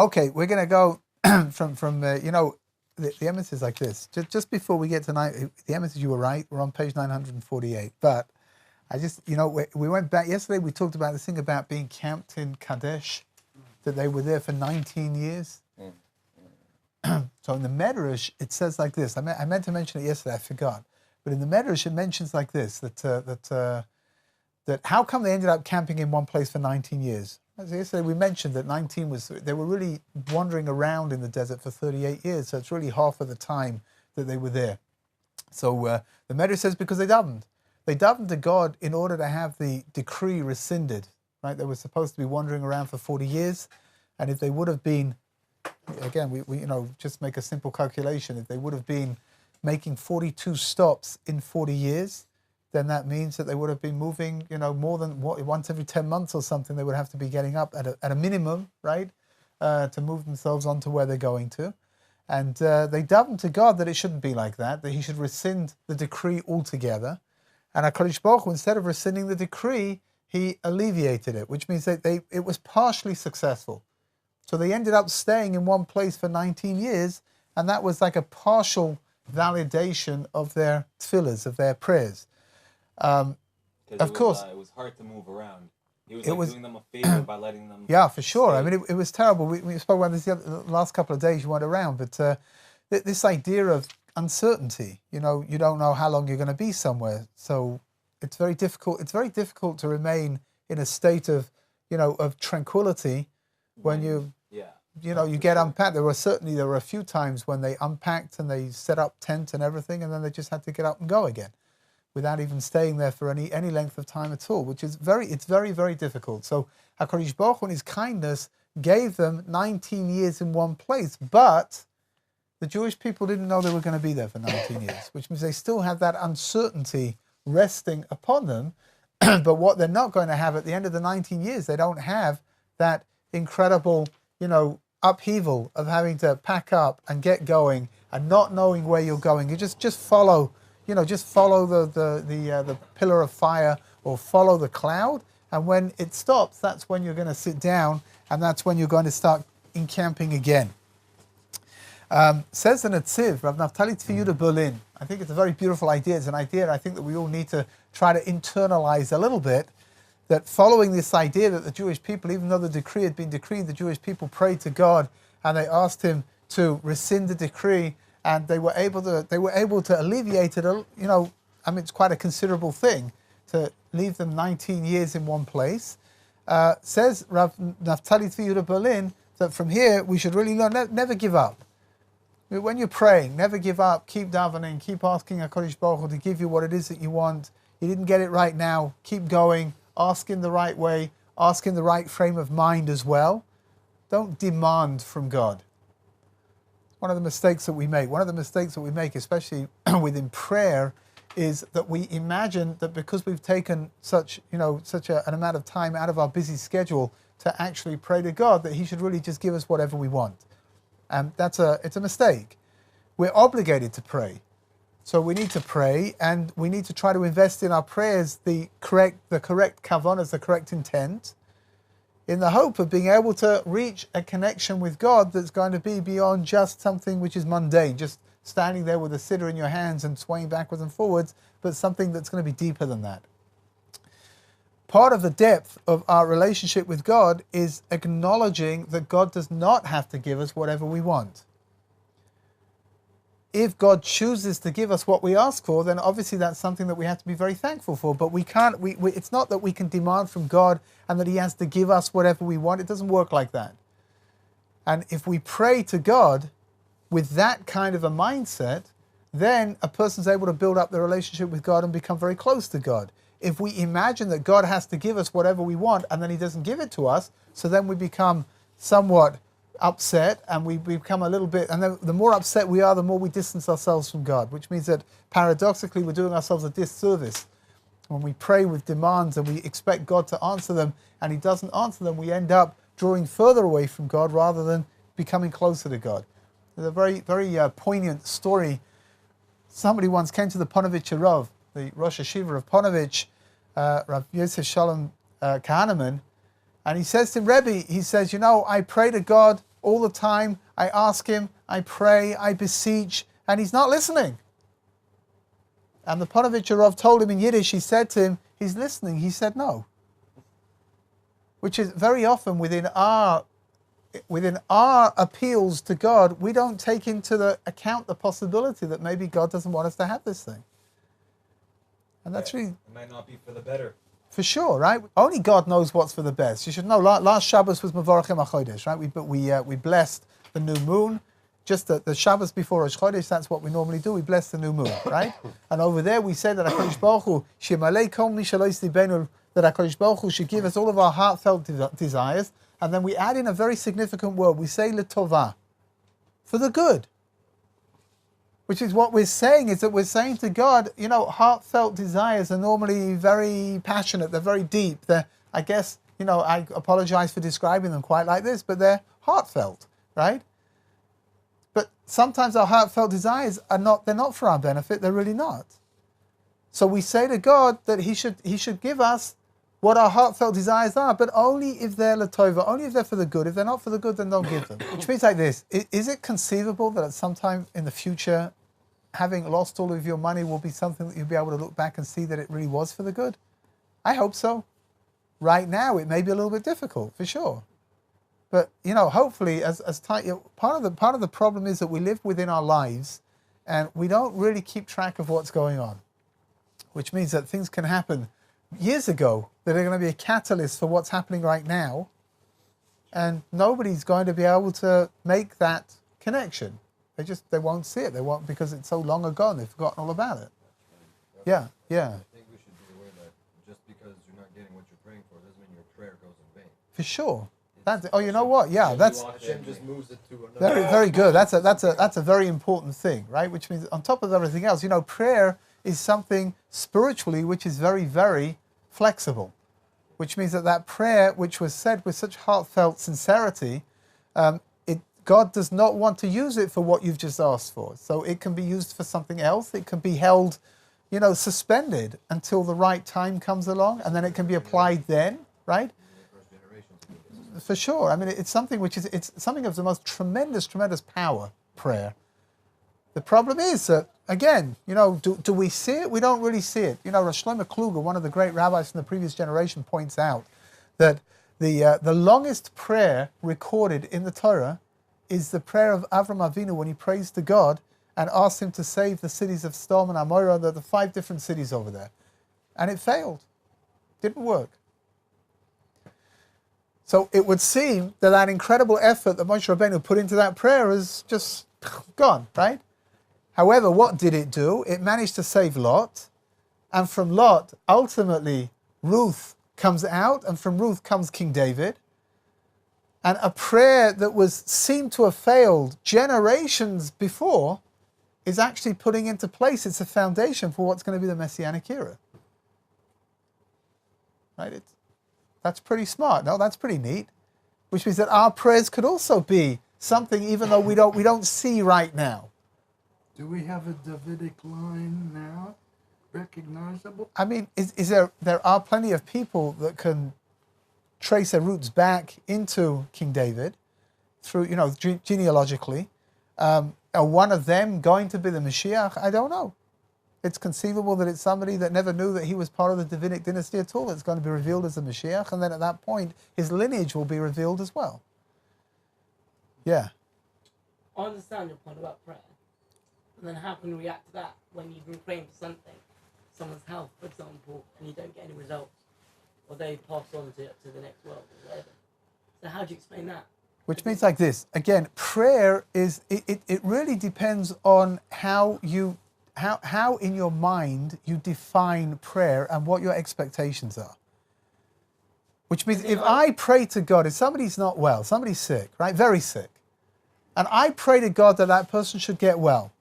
Okay, we're going to go from the emes is like this. Just before we get to the emes, you were right. We're on page 948. But I just, we went back yesterday. We talked about this thing about being camped in Kadesh, that they were there for 19 years. So in the Medrash, it says like this. I meant to mention it yesterday. I forgot. But in the Medrash, it mentions like this, that how come they ended up camping in one place for 19 years? As yesterday we mentioned that they were really wandering around in the desert for 38 years. So it's really half of the time that they were there. So the Medrash says because they davened. They davened to God in order to have the decree rescinded. Right? They were supposed to be wandering around for 40 years. And if they would have been, again, we just make a simple calculation. If they would have been making 42 stops in 40 years, then that means that they would have been moving, more than once every 10 months or something. They would have to be getting up at a minimum, right, to move themselves on to where they're going to. And they davened to God that it shouldn't be like that He should rescind the decree altogether. And HaKadosh Baruch Hu, instead of rescinding the decree, He alleviated it, which means that it was partially successful. So they ended up staying in one place for 19 years, and that was like a partial validation of their tefillahs, of their prayers. Of course, it was hard to move around. He was doing them a favor by letting them. Yeah, for sure. Stay. I mean, it was terrible. We spoke about this the last couple of days. You weren't around, but this idea of uncertainty. You don't know how long you're going to be somewhere, so it's very difficult. It's very difficult to remain in a state of tranquility when you get unpacked. There were a few times when they unpacked and they set up tent and everything, and then they just had to get up and go again, without even staying there for any length of time at all, which is very, very difficult. So HaKadosh Baruch Hu in His kindness gave them 19 years in one place, but the Jewish people didn't know they were going to be there for 19 years, which means they still have that uncertainty resting upon them. But what they're not going to have at the end of the 19 years, they don't have that incredible, upheaval of having to pack up and get going and not knowing where you're going. You just follow. Just follow the pillar of fire or follow the cloud. And when it stops, that's when you're going to sit down and that's when you're going to start encamping again. Says the Netziv, Rav Naftali Tzvi Yehuda Berlin. I think it's a very beautiful idea. It's an idea I think that we all need to try to internalize a little bit, that following this idea that the Jewish people, even though the decree had been decreed, the Jewish people prayed to God and they asked Him to rescind the decree. And they were able to alleviate it. It's quite a considerable thing to leave them 19 years in one place. Says Rav Naftali Tzvi Yehuda Berlin that from here we should really learn never give up. When you're praying, never give up. Keep davening. Keep asking HaKadosh Baruch Hu to give you what it is that you want. You didn't get it right now. Keep going. Ask in the right way. Ask in the right frame of mind as well. Don't demand from God. One of the mistakes that we make, especially within prayer, is that we imagine that because we've taken such an amount of time out of our busy schedule to actually pray to God, that He should really just give us whatever we want. And it's a mistake. We're obligated to pray. So we need to pray, and we need to try to invest in our prayers the correct kavanas, the correct intent, in the hope of being able to reach a connection with God that's going to be beyond just something which is mundane, just standing there with a siddur in your hands and swaying backwards and forwards, but something that's going to be deeper than that. Part of the depth of our relationship with God is acknowledging that God does not have to give us whatever we want. If God chooses to give us what we ask for, then obviously that's something that we have to be very thankful for. But we can't. It's not that we can demand from God and that He has to give us whatever we want. It doesn't work like that. And if we pray to God with that kind of a mindset, then a person's able to build up their relationship with God and become very close to God. If we imagine that God has to give us whatever we want and then He doesn't give it to us, so then we become somewhat upset, and we become a little bit, and then the more upset we are, the more we distance ourselves from God, which means that paradoxically we're doing ourselves a disservice. When we pray with demands and we expect God to answer them and He doesn't answer them, we end up drawing further away from God rather than becoming closer to God. There's a very, very poignant story. Somebody once came to the Ponevezher Rav, the Rosh Hashiva of Ponevezh, Rav Yosef Shalom Kahneman, and he says to him, Rebbe, he says, I pray to God all the time. I ask him, I pray, I beseech, and he's not listening. And the Panovich Rav told him in Yiddish, he said to him, he's listening. He said no. Which is very often within our appeals to God, we don't take into the account the possibility that maybe God doesn't want us to have this thing. And that's really... It might not be for the better. For sure, right? Only God knows what's for the best. You should know, last Shabbos was Mevorachim HaChodesh, right? We blessed the new moon. Just the Shabbos before Rosh Chodesh, that's what we normally do. We bless the new moon, right? And over there we say that HaKadosh Baruch Hu, Shemalei Kol Mi Shelo Yisdibenu, that HaKadosh Baruch Hu should give us all of our heartfelt desires. And then we add in a very significant word. We say L'tovah, for the good. Which is what we're saying, is that we're saying to God, heartfelt desires are normally very passionate, they're very deep. I guess, I apologize for describing them quite like this, but they're heartfelt, right? But sometimes our heartfelt desires they're not for our benefit, they're really not. So we say to God that He should give us what our heartfelt desires are, but only if they're l'tova, only if they're for the good. If they're not for the good, then don't give them. Which means like this, is it conceivable that at some time in the future, having lost all of your money will be something that you'll be able to look back and see that it really was for the good? I hope so. Right now, it may be a little bit difficult, for sure. But, hopefully, as time, part of the problem is that we live within our lives and we don't really keep track of what's going on, which means that things can happen years ago that are going to be a catalyst for what's happening right now, and nobody's going to be able to make that connection. They won't see it. They won't, because it's so long ago and they've forgotten all about it. Yeah. I think we should be aware that just because you're not getting what you're praying for doesn't mean your prayer goes in vain. For sure. You know what? Yeah, that's Hashem just moves it to another. very, very good. That's a very important thing, right? Which means, on top of everything else, prayer is something spiritually which is very, very flexible. Which means that prayer, which was said with such heartfelt sincerity, God does not want to use it for what you've just asked for. So it can be used for something else. It can be held, suspended until the right time comes along, and then it can be applied then, right? For sure. I mean, it's something it's something of the most tremendous, tremendous power, prayer. The problem is that, again, do we see it? We don't really see it. Rosh Shlomo Kluger, one of the great rabbis from the previous generation, points out that the longest prayer recorded in the Torah is the prayer of Avram Avinu when he prays to God and asks him to save the cities of Sodom and Amorah, the 5 different cities over there. And it failed. Didn't work. So it would seem that incredible effort that Moshe Rabbeinu put into that prayer is just gone, right? However, what did it do? It managed to save Lot. And from Lot, ultimately, Ruth comes out, and from Ruth comes King David. And a prayer that seemed to have failed generations before is actually putting into place, it's a foundation for what's going to be the Messianic era. Right? That's pretty smart. No, that's pretty neat. Which means that our prayers could also be something, even though we don't see right now. Do we have a Davidic line now, recognizable? I mean, there are plenty of people that can trace their roots back into King David through, genealogically. Are one of them going to be the Mashiach? I don't know. It's conceivable that it's somebody that never knew that he was part of the Davidic dynasty at all that's going to be revealed as the Mashiach, and then at that point, his lineage will be revealed as well. Yeah. I understand your point about prayer. And then how can you react to that when you've been praying for something, someone's health, for example, and you don't get any results? Or they pass on to the next world or whatever. So how do you explain that? Which means like this. Again, prayer is, it really depends on how in your mind you define prayer and what your expectations are. Which means if I pray to God, if somebody's not well, somebody's sick, right, very sick, and I pray to God that person should get well,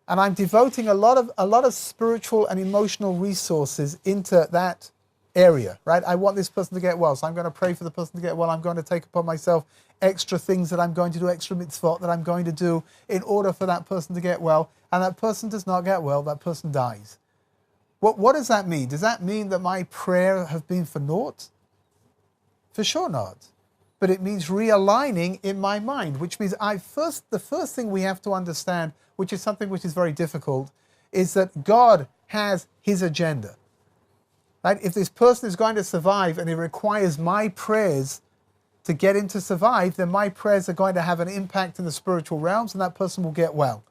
and I'm devoting a lot of spiritual and emotional resources into that area, right? I want this person to get well, so I'm going to pray for the person to get well. I'm going to take upon myself extra things that I'm going to do, extra mitzvot that I'm going to do in order for that person to get well. And that person does not get well, that person dies. What does that mean? Does that mean that my prayer have been for naught? For sure not. but it means realigning in my mind, which means the first thing we have to understand, which is something which is very difficult, is that God has his agenda. Right? If this person is going to survive and it requires my prayers to get him to survive, then my prayers are going to have an impact in the spiritual realms and that person will get well.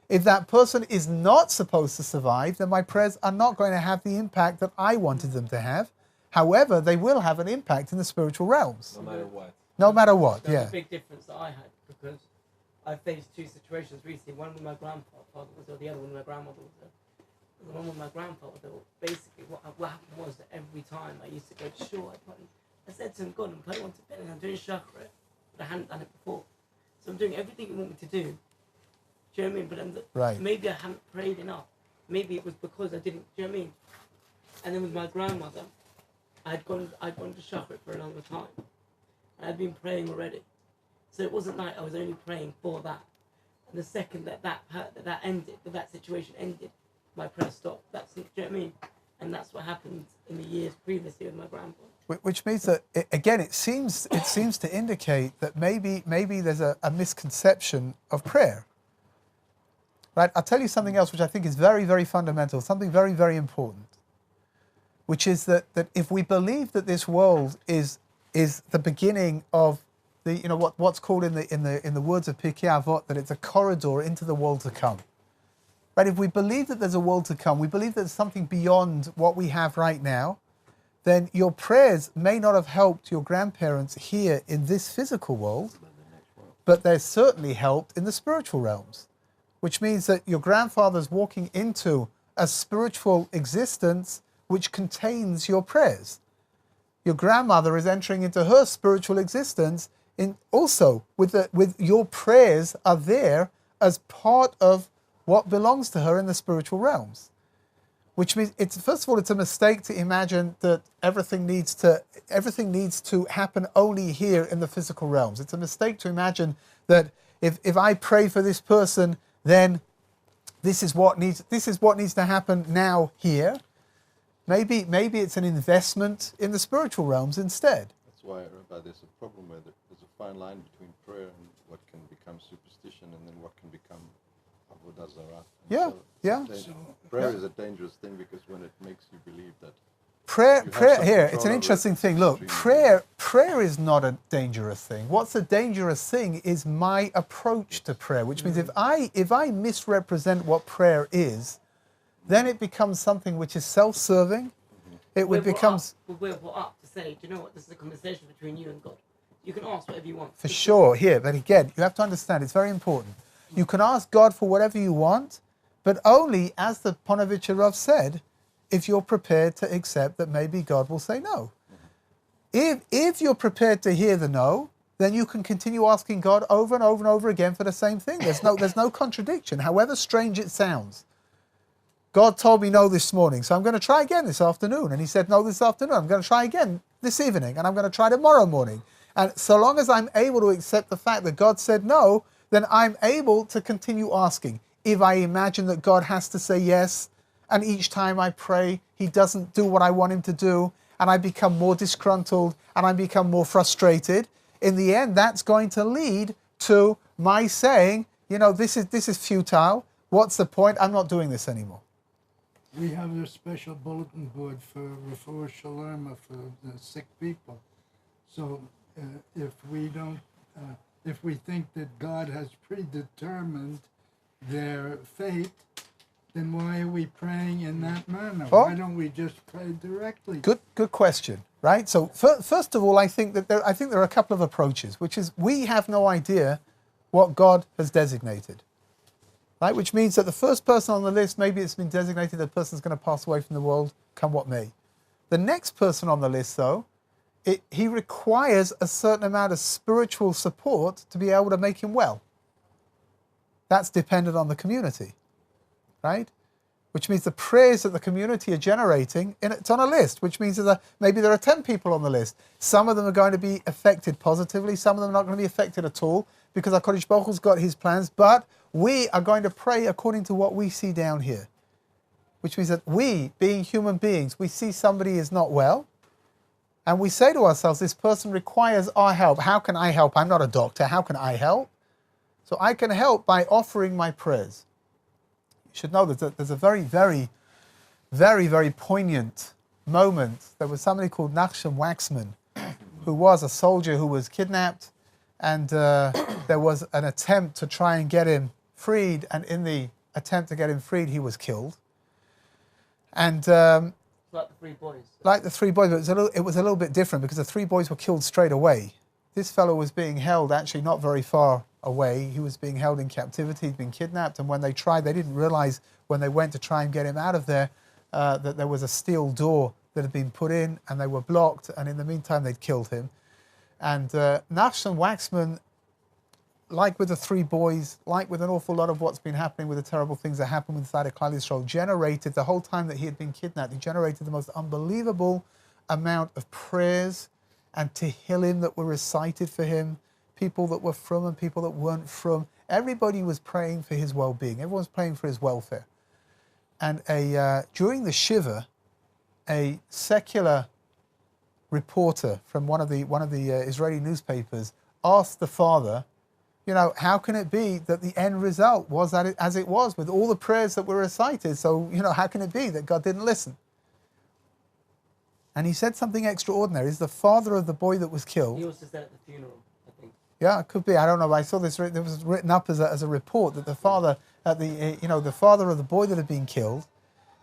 If that person is not supposed to survive, then my prayers are not going to have the impact that I wanted them to have. However, they will have an impact in the spiritual realms. No matter what. No matter what, There's yeah. a big difference that I had because I faced two situations recently. One with my grandfather was ill, the other one with my grandmother was ill. The one with my grandfather was ill. Basically, what happened was that every time I used to go to shul, I said to him, God, I'm putting on to bed and I'm doing shachrit, but I hadn't done it before. So I'm doing everything you want me to do. Do you know what I mean? But Right. maybe I hadn't prayed enough. Maybe it was because I didn't. Do you know what I mean? And then with my grandmother, I'd gone to shachrit for a longer time. And I'd been praying already. So it wasn't like I was only praying for that. And the second that ended, that situation ended, my prayer stopped. Do you know what I mean? And that's what happened in the years previously with my grandfather. Which means that, it seems to indicate that maybe there's a misconception of prayer. Right? I'll tell you something else which I think is very, very fundamental, something very, very important, which is that if we believe that this world is the beginning of what's called in the words of Pirkei Avot, that it's a corridor into the world to come. Right? If we believe that there's a world to come, we believe there's something beyond what we have right now, then your prayers may not have helped your grandparents here in this physical world, but they're certainly helped in the spiritual realms, which means that your grandfather's walking into a spiritual existence which contains your prayers. Your grandmother is entering into her spiritual existence also with your prayers are there as part of what belongs to her in the spiritual realms. Which means first of all, it's a mistake to imagine that everything needs to happen only here in the physical realms. It's a mistake to imagine that if I pray for this person, then this is what needs to happen now here. Maybe it's an investment in the spiritual realms instead. That's why, Rabbi, there's a problem where there's a fine line between prayer and what can become superstition and then what can become avodah zarah. Prayer is a dangerous thing because when it makes you believe that prayer here, it's an interesting thing. Look, prayer is not a dangerous thing. What's a dangerous thing is my approach to prayer, which means if I misrepresent what prayer is, then it becomes something which is self-serving. We're brought up to say, do you know what, this is a conversation between you and God. You can ask whatever you want. For sure, here, but again, you have to understand, it's very important. You can ask God for whatever you want, but only, as the Ponevezher Rav said, if you're prepared to accept that maybe God will say no. If you're prepared to hear the no, then you can continue asking God over and over and over again for the same thing. There's no contradiction, however strange it sounds. God told me no this morning, so I'm going to try again this afternoon. And he said no this afternoon. I'm going to try again this evening, and I'm going to try tomorrow morning. And so long as I'm able to accept the fact that God said no, then I'm able to continue asking. If I imagine that God has to say yes, and each time I pray, he doesn't do what I want him to do, and I become more disgruntled, and I become more frustrated, in the end, that's going to lead to my saying, this is futile. What's the point? I'm not doing this anymore. We have a special bulletin board for Refuah Shalom for the sick people. So if we think that God has predetermined their fate, then why are we praying in that manner? Oh. Why don't we just pray directly? Good question, right? So first of all, I think there are a couple of approaches, which is we have no idea what God has designated. Right? Which means that the first person on the list, maybe it's been designated that person's going to pass away from the world, come what may. The next person on the list, though, he requires a certain amount of spiritual support to be able to make him well. That's dependent on the community, right? Which means the prayers that the community are generating, it's on a list, which means that maybe there are 10 people on the list. Some of them are going to be affected positively, some of them are not going to be affected at all, because HaKadosh Baruch Hu's got his plans, but we are going to pray according to what we see down here. Which means that we, being human beings, we see somebody is not well, And we say to ourselves, this person requires our help. How can I help? I'm not a doctor. How can I help? So I can help by offering my prayers. You should know that there's a very, very, very, very poignant moment. There was somebody called Nachshon Waxman, who was a soldier who was kidnapped, and there was an attempt to try and get him freed, and in the attempt to get him freed, he was killed. And like the three boys. Like the three boys, but it was a little bit different because the three boys were killed straight away. This fellow was being held actually not very far away. He was being held in captivity. He'd been kidnapped, and when they tried, they didn't realize when they went to try and get him out of there that there was a steel door that had been put in, and they were blocked, and in the meantime they'd killed him. And Nachshon Waxman, like with the three boys, like with an awful lot of what's been happening with the terrible things that happened inside of Klal Yisrael, generated, the whole time that he had been kidnapped, he generated the most unbelievable amount of prayers and tehillim that were recited for him, people that were from and people that weren't from. Everybody was praying for his well-being. Everyone was praying for his welfare. And during the Shiva, a secular reporter from one of the Israeli newspapers asked the father, you know, how can it be that the end result was as it was with all the prayers that were recited? So, you know, how can it be that God didn't listen? And he said something extraordinary. He's the father of the boy that was killed. He also said at the funeral, I think. Yeah, it could be. I don't know. I saw this. It was written up as a report that the father, the father of the boy that had been killed,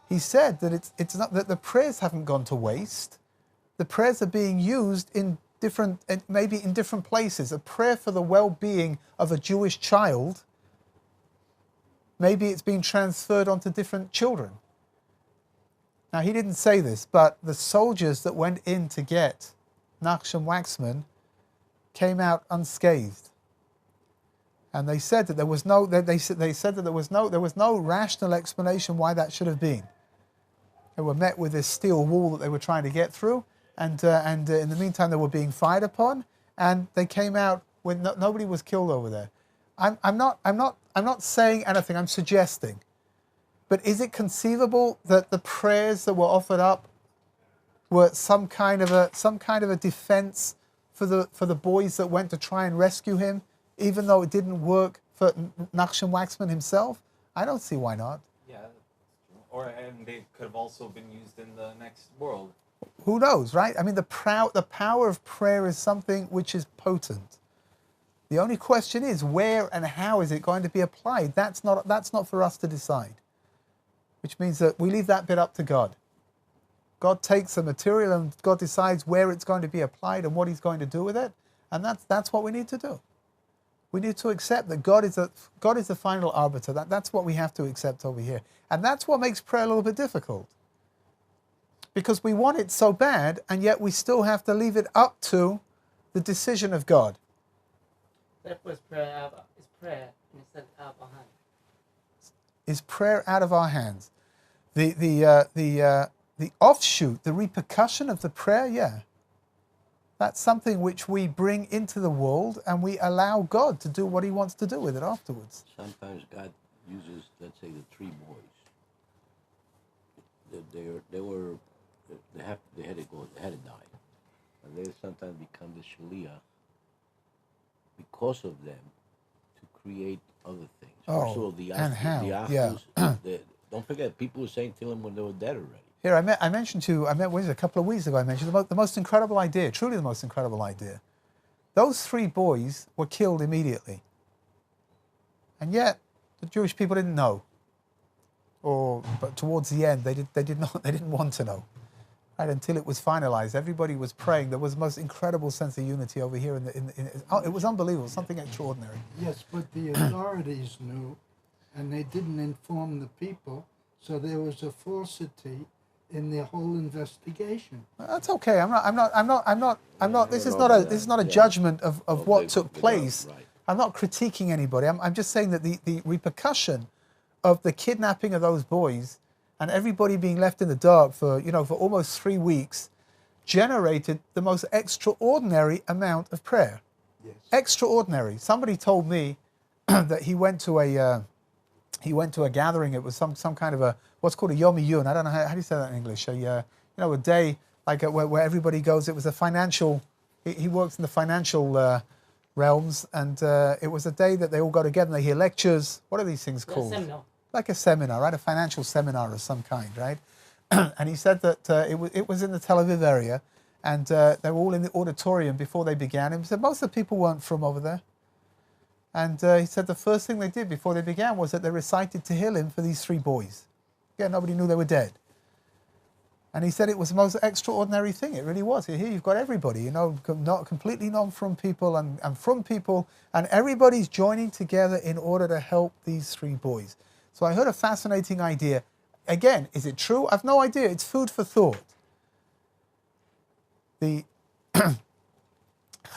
he said that it's not that the prayers haven't gone to waste. The prayers are being used in maybe in different places. A prayer for the well-being of a Jewish child, maybe it's being transferred onto different children. Now, he didn't say this, but the soldiers that went in to get Nachshon Waxman came out unscathed. And they said that there was no rational explanation why that should have been. They were met with this steel wall that they were trying to get through, and in the meantime they were being fired upon, and they came out when nobody was killed over there. I'm not saying anything. I'm suggesting. But is it conceivable that the prayers that were offered up were some kind of a defense for the boys that went to try and rescue him, even though it didn't work for Nachshon Waxman himself? I don't see why not. Yeah, and they could have also been used in the next world. Who knows, right? I mean, the power of prayer is something which is potent. The only question is where and how is it going to be applied? That's not for us to decide. Which means that we leave that bit up to God. God takes the material and God decides where it's going to be applied and what He's going to do with it, and that's what we need to do. We need to accept that God is the final arbiter. That's what we have to accept over here, and that's what makes prayer a little bit difficult, because we want it so bad, and yet we still have to leave it up to the decision of God. Therefore, is prayer out of our hands. Is prayer out of our hands? The offshoot, the repercussion of the prayer, yeah. That's something which we bring into the world, and we allow God to do what He wants to do with it afterwards. Sometimes God uses, let's say, the three boys. They had to die, and they sometimes become the shaliach because of them to create other things. Also, and how? Don't forget, people were saying to them when they were dead already. Here, I mentioned a couple of weeks ago, I mentioned the most incredible idea, truly the most incredible idea. Those three boys were killed immediately. And yet, the Jewish people didn't know. But towards the end, they didn't want to know. Right, until it was finalized, everybody was praying. There was the most incredible sense of unity over here. It was unbelievable, something extraordinary. Yes, but the authorities knew, and they didn't inform the people, so there was a falsity in the whole investigation. That's okay. I'm not. This is not a judgment of what took place. Right. I'm not critiquing anybody. I'm just saying that the repercussion of the kidnapping of those boys and everybody being left in the dark for almost 3 weeks generated the most extraordinary amount of prayer. Yes. Extraordinary. Somebody told me that he went to a gathering. It was some kind of a what's called a Yom Iyun. I don't know how do you say that in English. A day like where everybody goes. It was a financial, he works in the financial realms, and it was a day that they all go together and they hear lectures. What are these things called? Seminar. Like a seminar, right? A financial seminar of some kind, right? And he said that it was in the Tel Aviv area, and they were all in the auditorium before they began. And he said most of the people weren't from over there. And he said the first thing they did before they began was that they recited Tehillim for these 3 boys. Yeah, nobody knew they were dead. And he said it was the most extraordinary thing. It really was. Here you've got everybody, not completely non-from people and from people, and everybody's joining together in order to help these 3 boys. So I heard a fascinating idea. Again, is it true? I've no idea. It's food for thought. The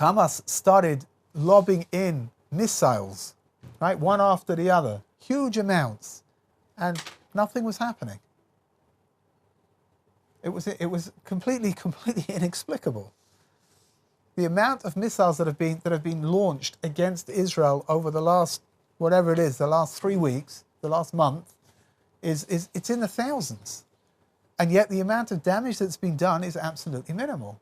Hamas started lobbing in missiles, right, one after the other, huge amounts, and nothing was happening. It was completely inexplicable. The amount of missiles that have been launched against Israel over the last whatever it is, the last 3 weeks, the last month, it's in the thousands, and yet the amount of damage that's been done is absolutely minimal.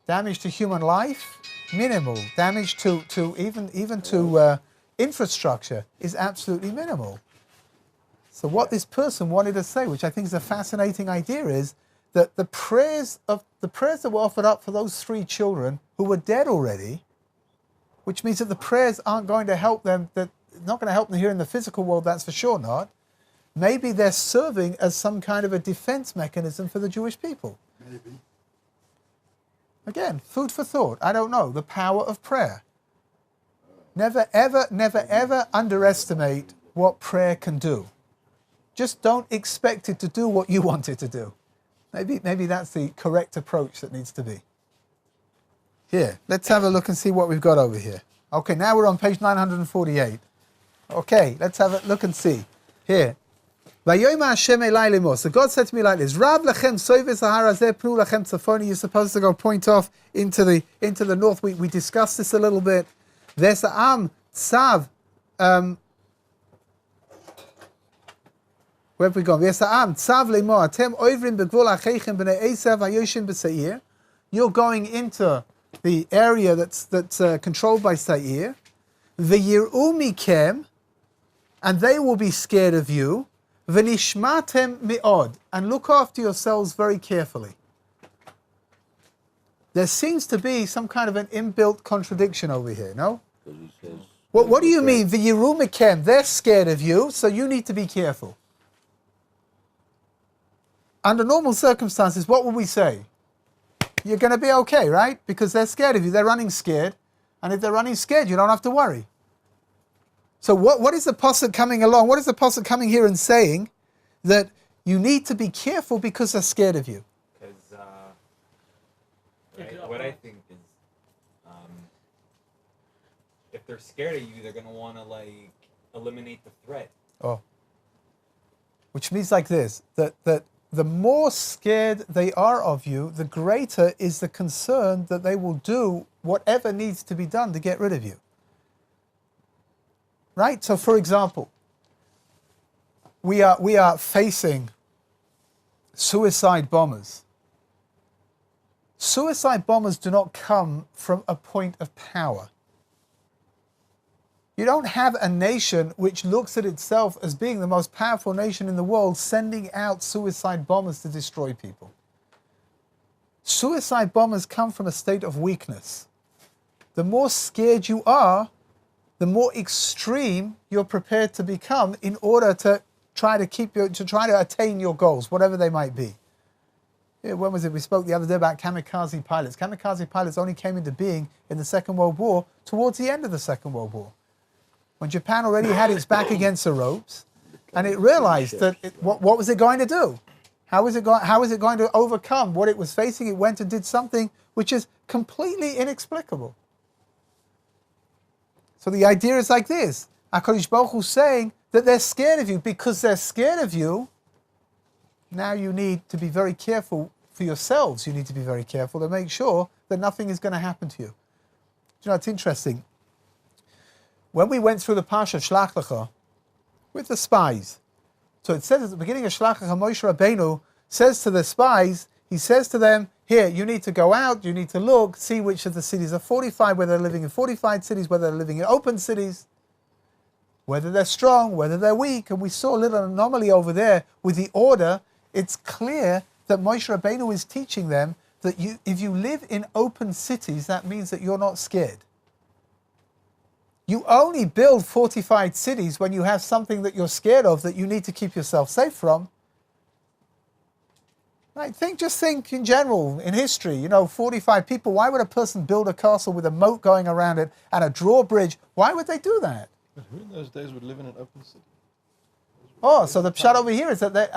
Damage to human life, minimal. Damage to even to infrastructure is absolutely minimal. So what this person wanted to say, which I think is a fascinating idea, is that the prayers that were offered up for those 3 children who were dead already, which means that the prayers aren't going to help them, that not going to help them here in the physical world, that's for sure not. Maybe they're serving as some kind of a defense mechanism for the Jewish people. Maybe. Again, food for thought. I don't know. The power of prayer. Never, ever underestimate what prayer can do. Just don't expect it to do what you want it to do. Maybe that's the correct approach that needs to be. Here, let's have a look and see what we've got over here. Okay, now we're on page 948. Okay, let's have a look and see. Here. So God said to me like this: Rav lechem soives harazeh pnu lechem tzafoni. You're supposed to go point off into the north. We discussed this a little bit. There's the am tzav. Where have we gone? There's the am tzav leimo atem oivrim begvul acheichem bnei Esav hayoshin b'Seir. You're going into the area that's controlled by Seir. V'yir'u mikem, and they will be scared of you. V'nishmatem mi'od, and look after yourselves very carefully. There seems to be some kind of an inbuilt contradiction over here, no? Because he says, What do you mean? V'yiru mikem, they're scared of you, so you need to be careful. Under normal circumstances, what would we say? You're going to be okay, right? Because they're scared of you. They're running scared. And if they're running scared, you don't have to worry. So what is the pasuk coming along? What is the pasuk coming here and saying? That you need to be careful because they're scared of you. Because what I think is, if they're scared of you, they're going to want to eliminate the threat. Oh. Which means like this, that the more scared they are of you, the greater is the concern that they will do whatever needs to be done to get rid of you. Right? So for example, we are facing suicide bombers. Suicide bombers do not come from a point of power. You don't have a nation which looks at itself as being the most powerful nation in the world sending out suicide bombers to destroy people. Suicide bombers come from a state of weakness. The more scared you are, the more extreme you're prepared to become in order to try to attain your goals, whatever they might be. Yeah, when was it? We spoke the other day about kamikaze pilots. Kamikaze pilots only came into being in the Second World War towards the end of the Second World War, when Japan already had its back against the ropes, and it realized that what was it going to do? How was it going to overcome what it was facing? It went and did something which is completely inexplicable. So the idea is like this: HaKadosh Baruch Hu saying that they're scared of you. Because they're scared of you, now you need to be very careful for yourselves. You need to be very careful to make sure that nothing is going to happen to you. Do you know, it's interesting. When we went through the Parshat Shlach Lecha with the spies, so it says at the beginning of Shlach Lecha, Moshe Rabbeinu says to the spies, he says to them, here, you need to go out, you need to look, see which of the cities are fortified, whether they're living in fortified cities, whether they're living in open cities, whether they're strong, whether they're weak. And we saw a little anomaly over there with the order. It's clear that Moshe Rabbeinu is teaching them that if you live in open cities, that means that you're not scared. You only build fortified cities when you have something that you're scared of that you need to keep yourself safe from. Right? Just think in general, in history, 45 people. Why would a person build a castle with a moat going around it and a drawbridge? Why would they do that? But who in those days would live in an open city? Oh, so the pshat over here is that they,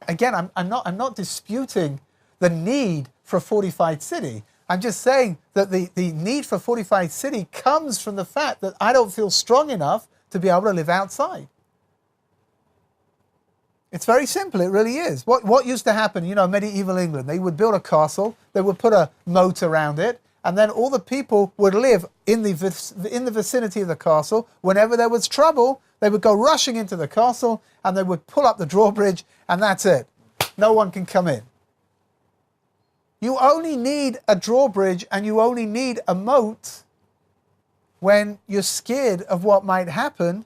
again, I'm not disputing the need for a fortified city. I'm just saying that the need for a fortified city comes from the fact that I don't feel strong enough to be able to live outside. It's very simple, it really is. What used to happen, medieval England, they would build a castle, they would put a moat around it, and then all the people would live in the vicinity of the castle. Whenever there was trouble, they would go rushing into the castle, and they would pull up the drawbridge, and that's it. No one can come in. You only need a drawbridge and you only need a moat when you're scared of what might happen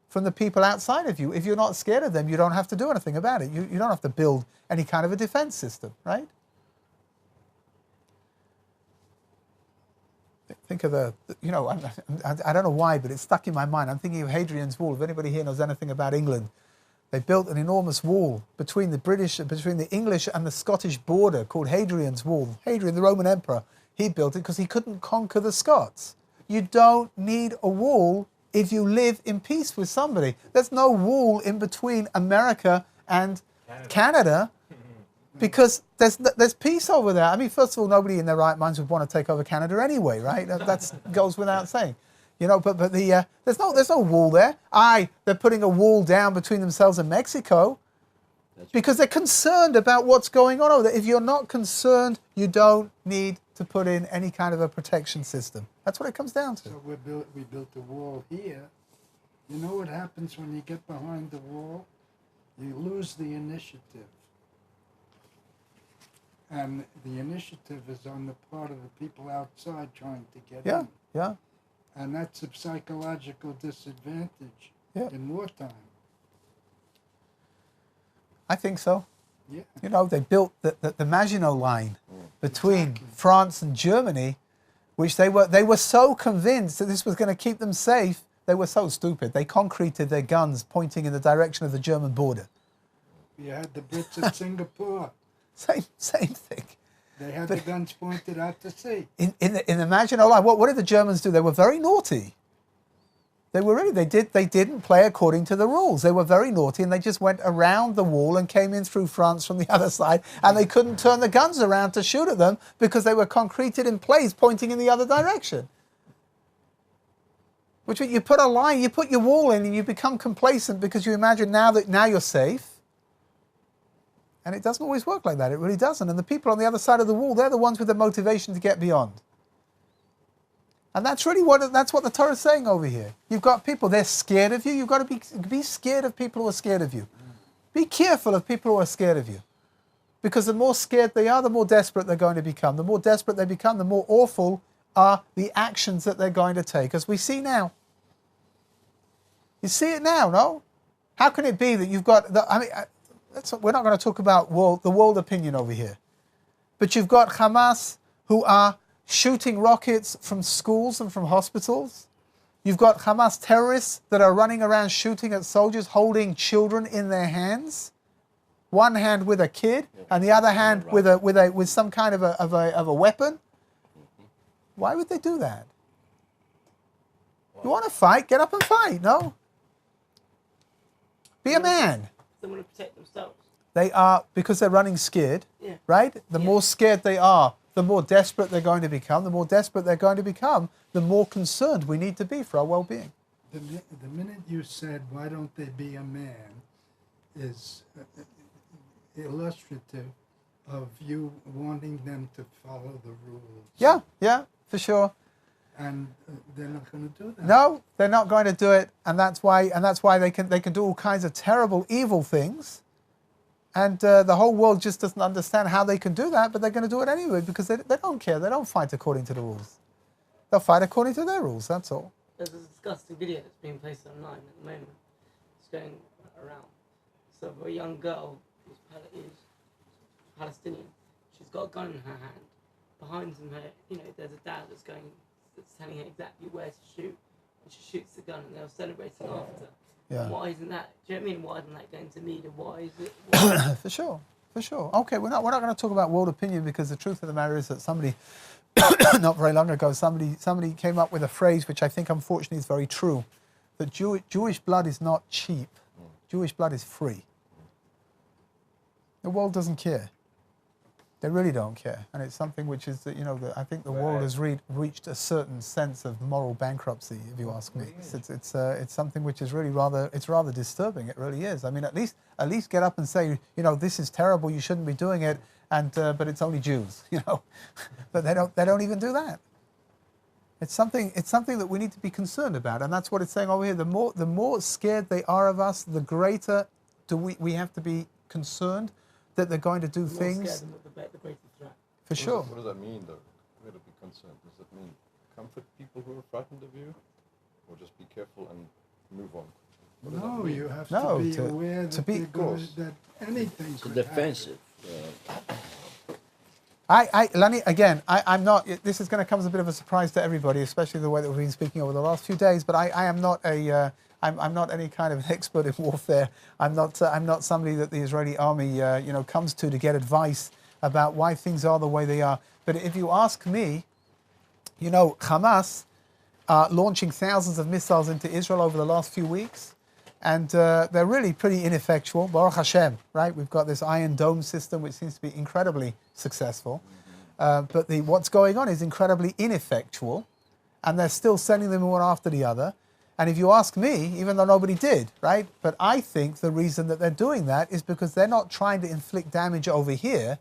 from the people outside of you. If you're not scared of them, you don't have to do anything about it. You don't have to build any kind of a defense system, right? Think of I don't know why, but it's stuck in my mind. I'm thinking of Hadrian's Wall. If anybody here knows anything about England, they built an enormous wall between the English and the Scottish border called Hadrian's Wall. Hadrian, the Roman emperor, he built it because he couldn't conquer the Scots. You don't need a wall if you live in peace with somebody. There's no wall in between America and Canada because there's peace over there. I mean, first of all, nobody in their right minds would want to take over Canada anyway, right? That goes without saying. But there's no wall there. They're putting a wall down between themselves and Mexico because they're concerned about what's going on over there. If you're not concerned, you don't need to put in any kind of a protection system. That's what it comes down to. So we built a wall here. You know what happens when you get behind the wall? You lose the initiative. And the initiative is on the part of the people outside trying to get in. Yeah. And that's a psychological disadvantage in wartime. I think so. Yeah. They built the Maginot Line between France and Germany, which they were so convinced that this was going to keep them safe. They were so stupid. They concreted their guns pointing in the direction of the German border. You had the Brits at Singapore. Same thing. They had the guns pointed out to sea. In the Maginot Line, what did the Germans do? They were very naughty. They didn't play according to the rules. They were very naughty and they just went around the wall and came in through France from the other side, and they couldn't turn the guns around to shoot at them because they were concreted in place pointing in the other direction. Which means you put a line, you put your wall in and you become complacent because you imagine now you're safe. And it doesn't always work like that. It really doesn't. And the people on the other side of the wall, they're the ones with the motivation to get beyond. And that's really what the Torah is saying over here. You've got people, they're scared of you. You've got to be scared of people who are scared of you. Be careful of people who are scared of you. Because the more scared they are, the more desperate they're going to become. The more desperate they become, the more awful are the actions that they're going to take. As we see now. You see it now, no? How can it be that you've got... we're not going to talk about the world opinion over here. But you've got Hamas who are shooting rockets from schools and from hospitals. You've got Hamas terrorists that are running around shooting at soldiers, holding children in their hands. One hand with a kid and the other hand with some kind of a weapon. Why would they do that? You want to fight? Get up and fight, no? Be a man. They want to protect themselves. They are, because they're running scared, right? The more scared they are, the more desperate they're going to become. The more desperate they're going to become, the more concerned we need to be for our well-being. The minute you said, why don't they be a man, is illustrative of you wanting them to follow the rules. Yeah, for sure. And they're not going to do that. No, they're not going to do it, and that's why they can do all kinds of terrible, evil things, And the whole world just doesn't understand how they can do that, but they're going to do it anyway because they don't care. They don't fight according to the rules. They'll fight according to their rules, that's all. There's a disgusting video that's being placed online at the moment. It's going around. So a young girl who's Palestinian, she's got a gun in her hand. Behind her, there's a dad that's telling her exactly where to shoot. And she shoots the gun and they're celebrating after. Yeah. Why isn't that? Do you know what I mean? Why isn't that going to media? Why is it? For sure. Okay, we're not going to talk about world opinion because the truth of the matter is that somebody, not very long ago, somebody came up with a phrase which I think unfortunately is very true, that Jewish blood is not cheap. Jewish blood is free. The world doesn't care. They really don't care, and it's something which is that I think the world has reached a certain sense of moral bankruptcy, if you ask me. It's something which is really rather disturbing. It really is. I mean, at least get up and say, this is terrible. You shouldn't be doing it, but it's only Jews, But they don't even do that. It's something that we need to be concerned about, and that's what it's saying over here. The more scared they are of us, the greater do we have to be concerned that they're going to do things. The greater threat. For sure. What does that mean, though? Where to be concerned? Does that mean comfort people who are frightened of you, or just be careful and move on? No, you have to be aware that, that anything could defensive. Lenny, again, I'm not. This is going to come as a bit of a surprise to everybody, especially the way that we've been speaking over the last few days. But I am not I'm not any kind of an expert in warfare. I'm not somebody that the Israeli army comes to get advice about why things are the way they are. But if you ask me, Hamas launching thousands of missiles into Israel over the last few weeks, and they're really pretty ineffectual. Baruch Hashem, right? We've got this Iron Dome system which seems to be incredibly successful, but what's going on is incredibly ineffectual, and they're still sending them one after the other. And if you ask me, even though nobody did, right? But I think the reason that they're doing that is because they're not trying to inflict damage over here.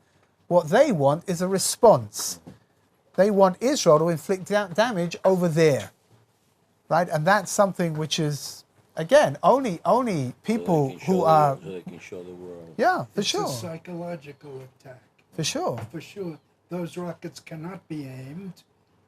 What they want is a response. They want Israel to inflict damage over there, right? And that's something which is, again, only people who are... So they can show the world. Yeah, for sure. It's a psychological attack. For sure. For sure. Those rockets cannot be aimed.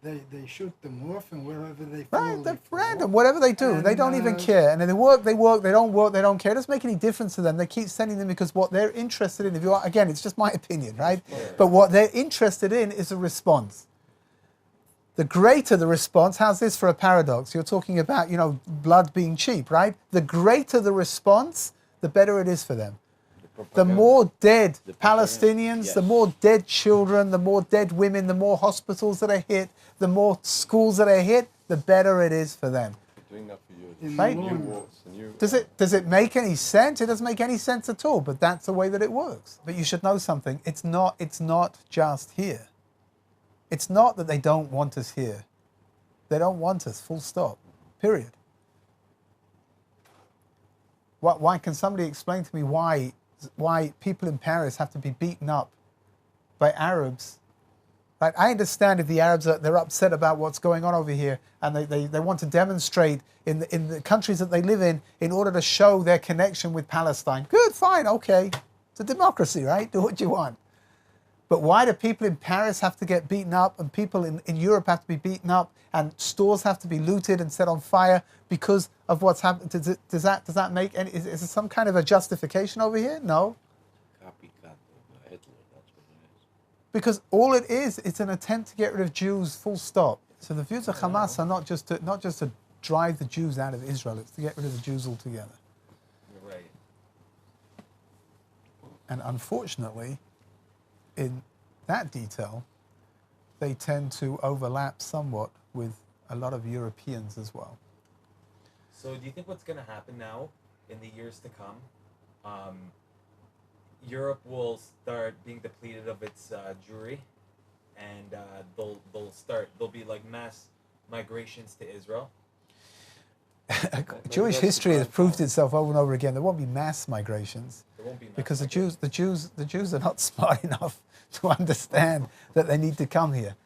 They shoot them off, and wherever they fall, right, they're random. Whatever they do, they don't even care. And if they work, they don't work, they don't care. It doesn't make any difference to them. They keep sending them because what they're interested in, again, it's just my opinion, right? Yeah. But what they're interested in is a response. The greater the response, how's this for a paradox? You're talking about, blood being cheap, right? The greater the response, the better it is for them. The more dead Palestinians, yes. The more dead children, the more dead women, the more hospitals that are hit, the more schools that are hit, the better it is for them. Doing that for you. Right? Does it make any sense? It doesn't make any sense at all, but that's the way that it works. But you should know something. It's not just here. It's not that they don't want us here. They don't want us, full stop, period. Why can somebody explain to me why people in Paris have to be beaten up by Arabs? Right? I understand if the Arabs they're upset about what's going on over here and they want to demonstrate in the countries that they live in order to show their connection with Palestine. Good, fine, okay. It's a democracy, right? Do what you want. But why do people in Paris have to get beaten up and people in Europe have to be beaten up and stores have to be looted and set on fire because of what's happened? Does that make any... Is there some kind of a justification over here? No. Copycat of Hitler, that's what it is. Because all it is, it's an attempt to get rid of Jews, full stop. So the views of Hamas are not just to drive the Jews out of Israel, it's to get rid of the Jews altogether. You're right. And unfortunately, in that detail, they tend to overlap somewhat with a lot of Europeans as well. So do you think what's going to happen now in the years to come, Europe will start being depleted of its Jewry, and there'll be like mass migrations to Israel? Jewish history has proved itself over and over again. There won't be mass migrations because the Jews are not smart enough to understand that they need to come here.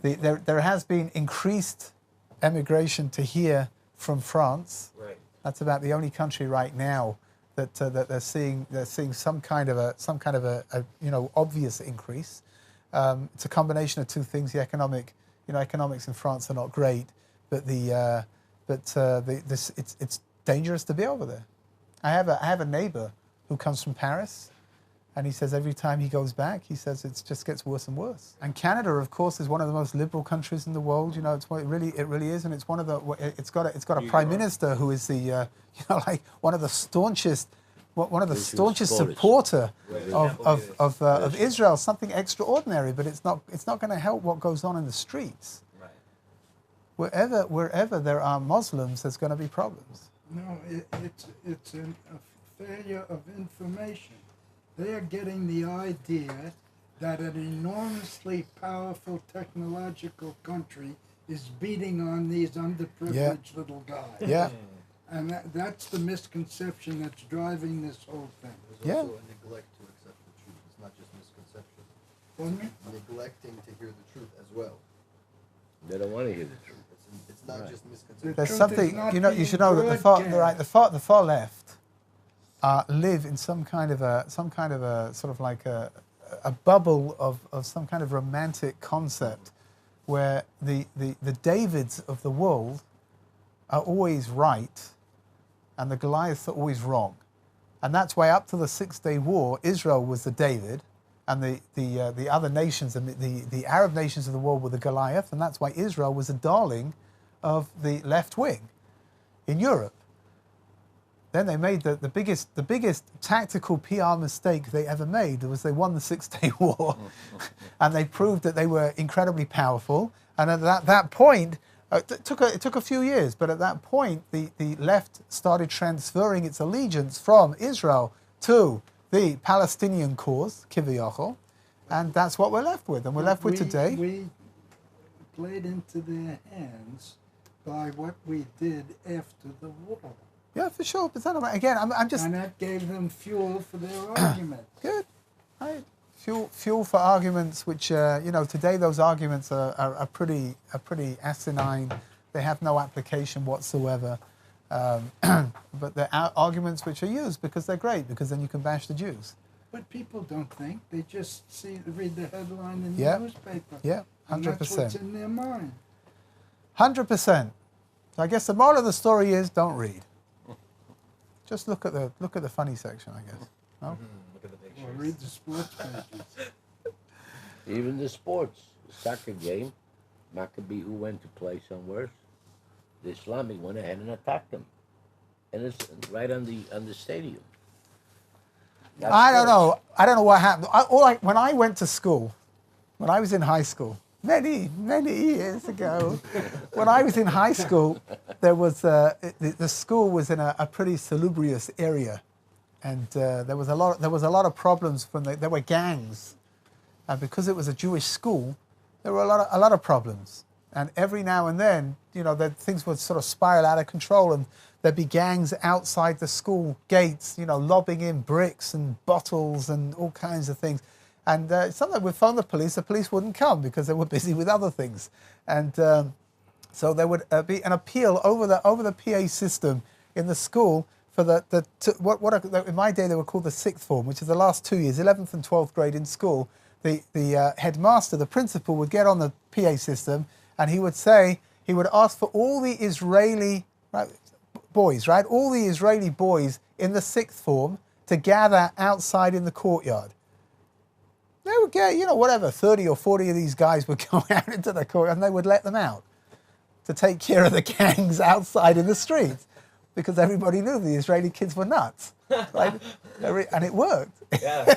There has been increased emigration to here from France. Right. That's about the only country right now that they're seeing some kind of a obvious increase. It's a combination of two things. The economics in France are not great, but it's dangerous to be over there. I have a neighbor who comes from Paris, and he says every time he goes back, he says it just gets worse and worse. And Canada, of course, is one of the most liberal countries in the world. It really is, and it's it's got a prime minister who is the one of the staunchest supporter of Israel. Something extraordinary, but it's not going to help what goes on in the streets. Right. Wherever there are Muslims, there's going to be problems. No, it's a failure of information. They are getting the idea that an enormously powerful technological country is beating on these underprivileged little guys. Yeah. And that's the misconception that's driving this whole thing. There's also a neglect to accept the truth. It's not just misconception. Pardon me? Neglecting to hear the truth as well. They don't want to hear the truth. It's not just misconception. There's truth something is not you should know that the far left live in some kind of a sort of like a bubble of some kind of romantic concept where the Davids of the world are always right and the Goliaths are always wrong. And that's why up to the 6-Day War, Israel was the David, and the other nations, the Arab nations of the world were the Goliath, and that's why Israel was the darling of the left wing in Europe. Then they made the biggest tactical PR mistake they ever made was they won the 6-Day War, and they proved that they were incredibly powerful. And at that point, it took a few years, but at that point, the left started transferring its allegiance from Israel to the Palestinian cause, Kiviyachol, and that's what we're left with. And we're left with today. We played into their hands by what we did after the war. Yeah, for sure. But again, I'm just... And that gave them fuel for their argument. Good. Right. Fuel for arguments which, today those arguments are pretty asinine. They have no application whatsoever. But they're arguments which are used because they're great, because then you can bash the Jews. But people don't think. They just read the headline in Yeah. the newspaper. Yeah, 100%. And that's what's in their mind. 100%. So I guess the moral of the story is don't read. Just look at the funny section, I guess. No? Look at the pictures. Or read the sports pages. Even the sports, soccer game, Maccabi who went to play somewhere, the Islamic went ahead and attacked them, and it's right on the stadium. That's I don't sports. know. I don't know what happened. When I went to school, when I was in high school, many years ago, when I was in high school, there was the school was in a pretty salubrious area, and there was a lot of problems there were gangs, and because it was a Jewish school, there were a lot of problems, and every now and then, things would sort of spiral out of control, and there'd be gangs outside the school gates, lobbing in bricks and bottles and all kinds of things. And sometimes we'd phone the police wouldn't come because they were busy with other things. And so there would be an appeal over the PA system in the school for in my day they were called the sixth form, which is the last 2 years, 11th and 12th grade in school. The headmaster, the principal, would get on the PA system and he would ask for all the Israeli boys, right? All the Israeli boys in the sixth form to gather outside in the courtyard. They would get, 30 or 40 of these guys would go out into the court and they would let them out to take care of the gangs outside in the streets because everybody knew the Israeli kids were nuts, right? And it worked. Yeah.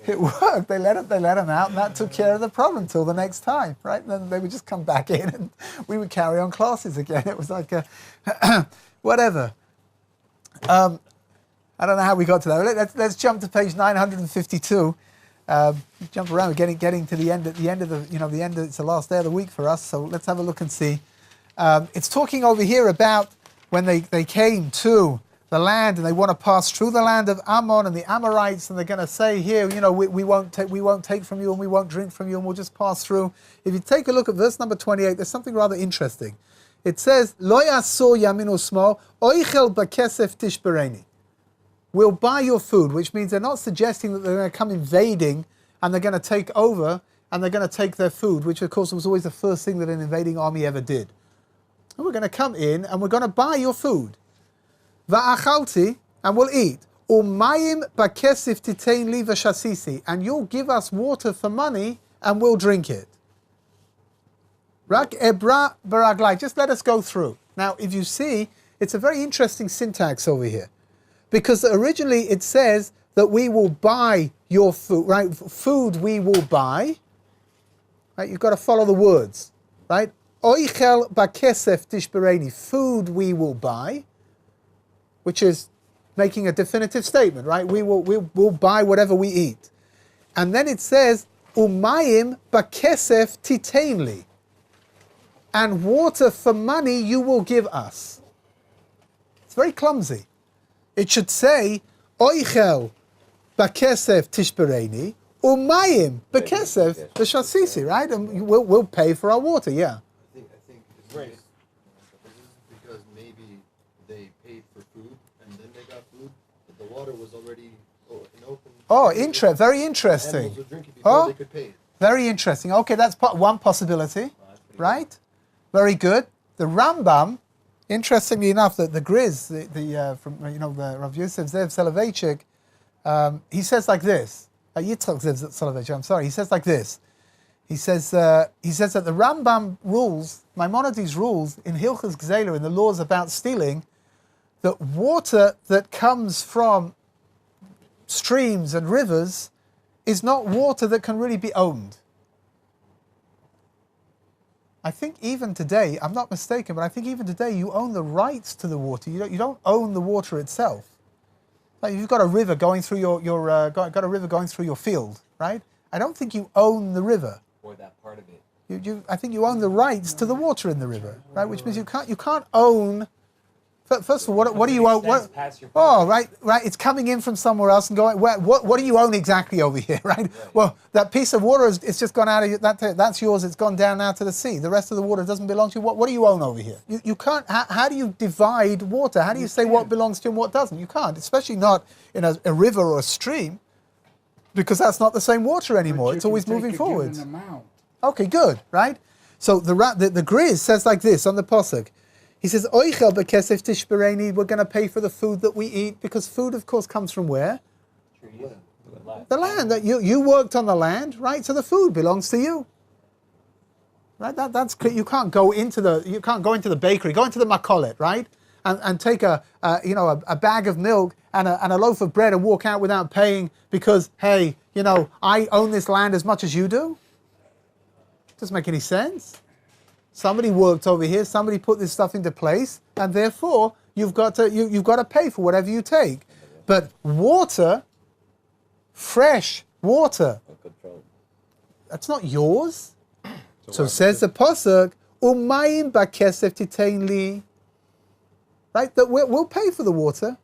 It worked. They let them out and that took care of the problem till the next time, right? And then they would just come back in and we would carry on classes again. It was like whatever. I don't know how we got to that. Let's jump to page 952. Jump around, getting to the end. At the end of the end. It's the last day of the week for us. So let's have a look and see. It's talking over here about when they came to the land and they want to pass through the land of Ammon and the Amorites, and they're going to say here, we won't take from you and we won't drink from you and we'll just pass through. If you take a look at verse number 28, there's something rather interesting. It says, "Lo yasor yamin u'shmol, oichel b'kesef tishbereni." will buy your food, which means they're not suggesting that they're going to come invading and they're going to take over and they're going to take their food, which of course was always the first thing that an invading army ever did. And we're going to come in and we're going to buy your food. Va'achalti, and we'll eat. Umayim bakesif titein li v'shasisi, and you'll give us water for money and we'll drink it. Rak ebra baraglai, just let us go through. Now, if you see, it's a very interesting syntax over here. Because originally it says that we will buy your food, right? Food we will buy. Right? You've got to follow the words, right? Oichel bakesef tishbereni, food we will buy, which is making a definitive statement, right? We'll buy whatever we eat. And then it says, umayim bakesef titeinli, and water for money you will give us. It's very clumsy. It should say, oichel bakesef tishbereni, umayim bakesef v'shasisi, right? And we'll pay for our water, yeah. I think it's right. Because maybe they paid for food and then they got food, but the water was already in open. Very interesting. Animals would drink it before they could pay it. Very interesting. Okay, that's one possibility, right? Very good. The Rambam, interestingly enough, the Griz, from the Rav Yosef Zev Soloveitchik, he says like this. Yitzchak Zev Soloveitchik. I'm sorry. He says like this. He says that the Rambam rules, Maimonides rules in Hilchos Gzela, in the laws about stealing, that water that comes from streams and rivers is not water that can really be owned. I think even today, I'm not mistaken, but I think even today you own the rights to the water. You don't own the water itself. Like you've got a river going through got a river going through your field, right? I don't think you own the river. Or that part of it. I think you own the rights to the water in the river, right? Which means you can't own. First of all, what do you own? Right. It's coming in from somewhere else and going. What do you own exactly over here, right? Well, that piece of water it's just gone out of that's yours. It's gone down now to the sea. The rest of the water doesn't belong to you. What do you own over here? You can't. How do you divide water? How do you say what belongs to you and what doesn't? You can't, especially not in a river or a stream, because that's not the same water anymore. It's always moving forward. Okay, good, right? So the Griz says like this on the Pasuk. He says, Oichel bekesef tishbereni, we're going to pay for the food that we eat, because food, of course, comes from where? Trees. The land. That you worked on the land, right? So the food belongs to you. Right? That's clear. You can't go into the bakery, go into the makolet, right? And take a bag of milk and a loaf of bread and walk out without paying because, hey, I own this land as much as you do. Doesn't make any sense. Somebody worked over here. Somebody put this stuff into place, and therefore you've got to pay for whatever you take. But water, fresh water, that's not yours. So says the pasuk, "Umayim bakesef titein li." Right, that we'll pay for the water,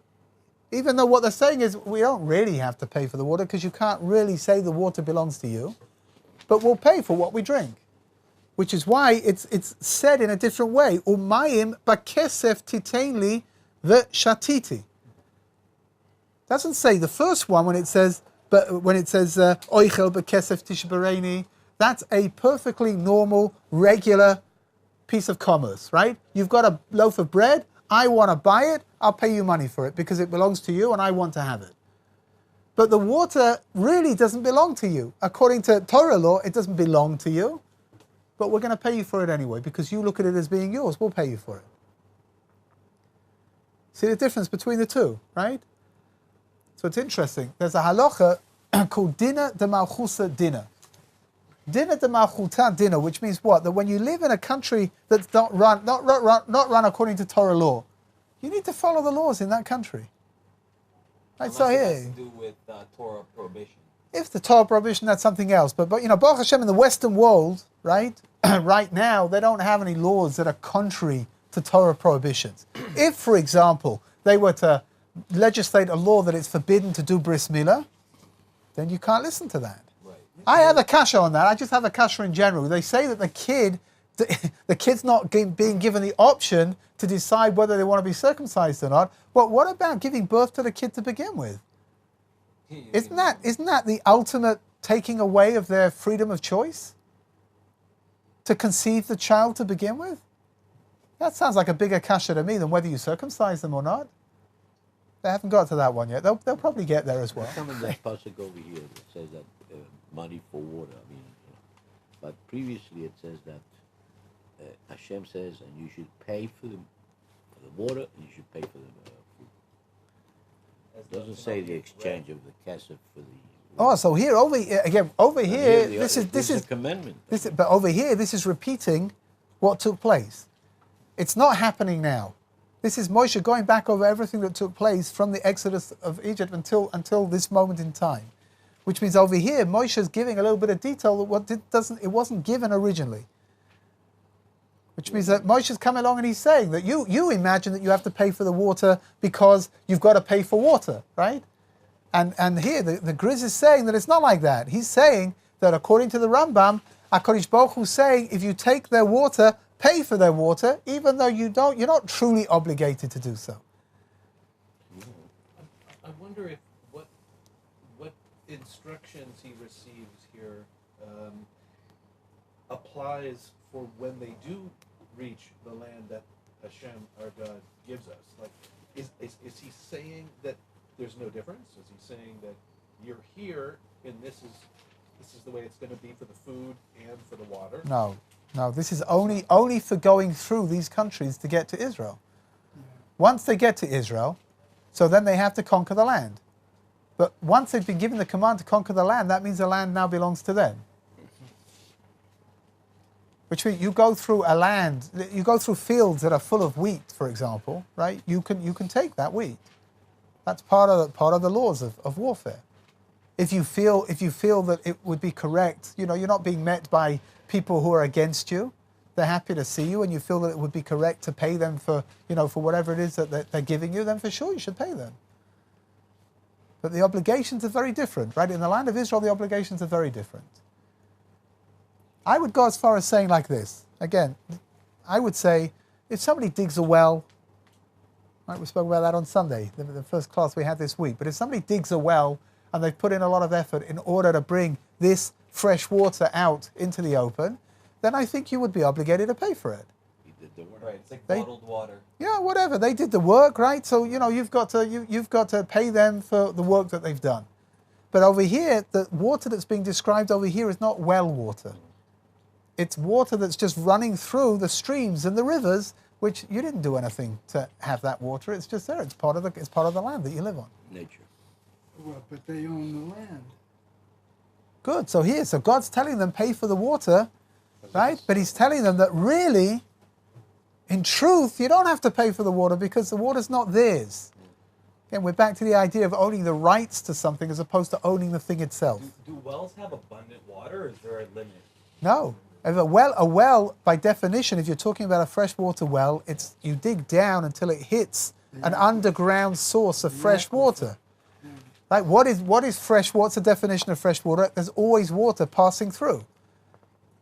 even though what they're saying is we don't really have to pay for the water because you can't really say the water belongs to you, but we'll pay for what we drink. Which is why it's said in a different way. Umayim bakesef titeinli v'shatiti. Doesn't say the first one when it says oichel bakesef tishbereni. That's a perfectly normal, regular piece of commerce, right? You've got a loaf of bread. I want to buy it. I'll pay you money for it because it belongs to you and I want to have it. But the water really doesn't belong to you. According to Torah law, it doesn't belong to you. But we're going to pay you for it anyway because you look at it as being yours. We'll pay you for it. See the difference between the two, right? So it's interesting. There's a halacha called Dina de Malchusa Dina. Dina de Malchuta Dina, which means what? That when you live in a country that's not run according to Torah law, you need to follow the laws in that country. Right? So here, it has to do with Torah prohibition. If the Torah prohibition, that's something else. But Baruch Hashem, in the Western world, right, right now, they don't have any laws that are contrary to Torah prohibitions. If, for example, they were to legislate a law that it's forbidden to do bris milah, then you can't listen to that. Right. I have a kasha on that. I just have a kasha in general. They say that the kid the kid's not being given the option to decide whether they want to be circumcised or not. Well, what about giving birth to the kid to begin with? Isn't that the ultimate taking away of their freedom of choice? To conceive the child to begin with? That sounds like a bigger kasha to me than whether you circumcise them or not. They haven't got to that one yet. They'll probably get there as well. Some of that Parshat over here that says that money for water. I mean, but previously it says that Hashem says, and you should pay for the water, and you should pay for the food. It doesn't say the exchange of the kesef for the. Oh, so here, over here, this is a commandment. But over here, this is repeating what took place. It's not happening now. This is Moshe going back over everything that took place from the Exodus of Egypt until this moment in time. Which means over here, Moshe is giving a little bit of detail that it wasn't given originally. Which means that Moshe is coming along and he's saying that you imagine that you have to pay for the water because you've got to pay for water, right? And here, the Grizz is saying that it's not like that. He's saying that according to the Rambam, HaKadosh Baruch Hu is saying if you take their water, pay for their water, even though you're not truly obligated to do so. I wonder if what instructions he receives here applies for when they do reach the land that Hashem, our God, gives us. Like, is he saying that there's no difference? Is he saying that you're here and this is the way it's going to be for the food and for the water? No, this is only for going through these countries to get to Israel. Once they get to Israel, so then they have to conquer the land. But once they've been given the command to conquer the land, that means the land now belongs to them. Which means you go through a land, you go through fields that are full of wheat, for example, right? You can take that wheat. That's part of the laws of warfare. If you feel that it would be correct, you're not being met by people who are against you. They're happy to see you, and you feel that it would be correct to pay them for whatever it is that they're giving you, then for sure you should pay them. But the obligations are very different, right? In the land of Israel, the obligations are very different. I would go as far as saying like this. Again, I would say if somebody digs a well, right, we spoke about that on Sunday, the first class we had this week, but if somebody digs a well and they've put in a lot of effort in order to bring this fresh water out into the open, then I think you would be obligated to pay for it. He did the work. Right, it's like bottled water. Yeah, whatever. They did the work, right? So, you've got to pay them for the work that they've done. But over here, the water that's being described over here is not well water. It's water that's just running through the streams and the rivers, which you didn't do anything to have that water. It's just there. It's part of the land that you live on. Nature. Well, but they own the land. Good. So God's telling them pay for the water, right? But He's telling them that really, in truth, you don't have to pay for the water because the water's not theirs. Again, we're back to the idea of owning the rights to something as opposed to owning the thing itself. Do wells have abundant water, or is there a limit? No. If a well, by definition, if you're talking about a freshwater well, you dig down until it hits an underground source of fresh water. Right? What is fresh water? What's the definition of fresh water? There's always water passing through,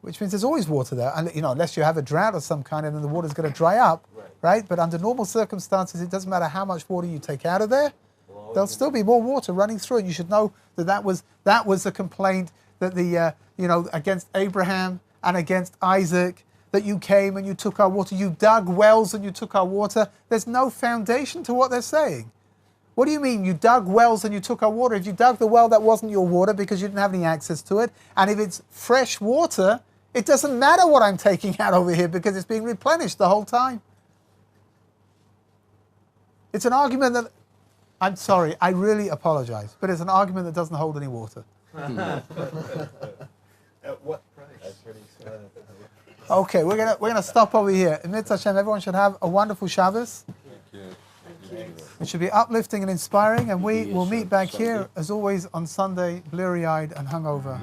which means there's always water there. And unless you have a drought of some kind, and then the water's going to dry up, right? But under normal circumstances, it doesn't matter how much water you take out of there. There'll still be more water running through, and you should know that was a complaint that against Abraham and against Isaac, that you came and you took our water. You dug wells and you took our water. There's no foundation to what they're saying. What do you mean you dug wells and you took our water? If you dug the well, that wasn't your water because you didn't have any access to it. And if it's fresh water, it doesn't matter what I'm taking out over here because it's being replenished the whole time. It's an argument that, I'm sorry, I really apologize, but it's an argument that doesn't hold any water. At what price? That's pretty sad. Okay, we're gonna stop over here. In Mitzvah Hashem, everyone should have a wonderful Shabbos. It should be uplifting and inspiring, and we will meet back here as always on Sunday, bleary-eyed and hungover.